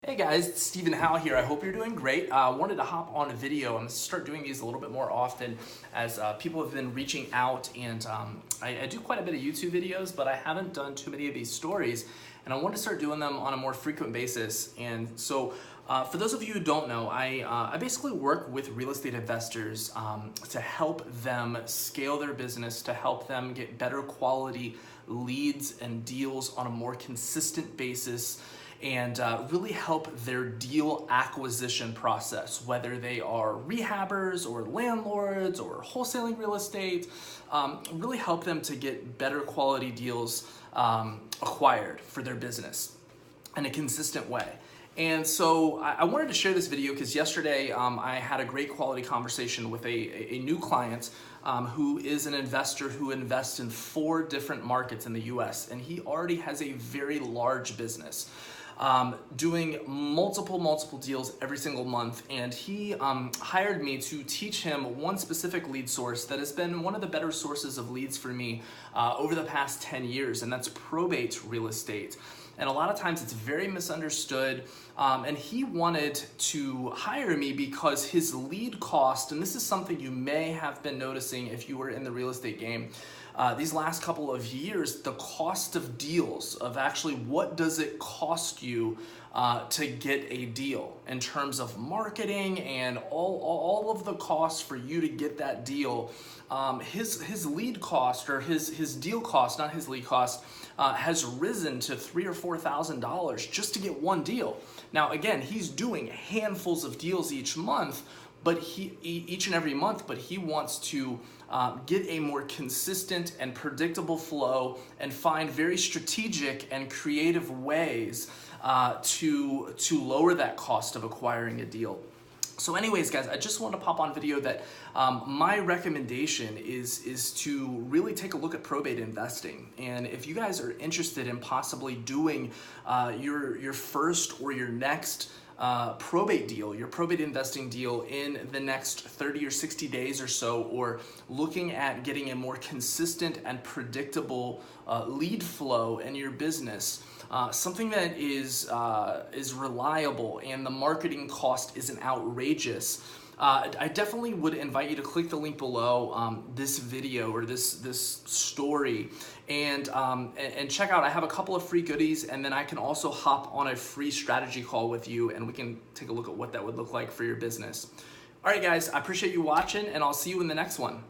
Hey guys, it's Stephen Howell here. I hope you're doing great. I wanted to hop on a video. I'm going to start doing these a little bit more often as people have been reaching out, and I do quite a bit of YouTube videos, but I haven't done too many of these stories, and I want to start doing them on a more frequent basis. And so for those of you who don't know, I basically work with real estate investors to help them scale their business, to help them get better quality leads and deals on a more consistent basis, and really help their deal acquisition process, whether they are rehabbers or landlords or wholesaling real estate, really help them to get better quality deals acquired for their business in a consistent way. And so I wanted to share this video because yesterday I had a great quality conversation with a new client who is an investor who invests in 4 different markets in the US, and he already has a very large business. Doing multiple deals every single month, and he hired me to teach him one specific lead source that has been one of the better sources of leads for me over the past 10 years, and that's probate real estate. And a lot of times it's very misunderstood, and he wanted to hire me because his lead cost, and this is something you may have been noticing if you were in the real estate game, these last couple of years, the cost of deals, of actually what does it cost you to get a deal in terms of marketing and all of the costs for you to get that deal. His lead cost, or his deal cost, not his lead cost, has risen to $3,000 or $4,000 just to get one deal. Now again, he's doing handfuls of deals each month, but each and every month, but he wants to get a more consistent and predictable flow and find very strategic and creative ways to lower that cost of acquiring a deal. So anyways, guys, I just wanted to pop on video that my recommendation is to really take a look at probate investing. And if you guys are interested in possibly doing your first or your next probate deal, your probate investing deal in the next 30 or 60 days or so, or looking at getting a more consistent and predictable lead flow in your business, something that is reliable and the marketing cost isn't outrageous, I definitely would invite you to click the link below this video or this story, and check out. I have a couple of free goodies, and then I can also hop on a free strategy call with you, and we can take a look at what that would look like for your business. All right, guys, I appreciate you watching, and I'll see you in the next one.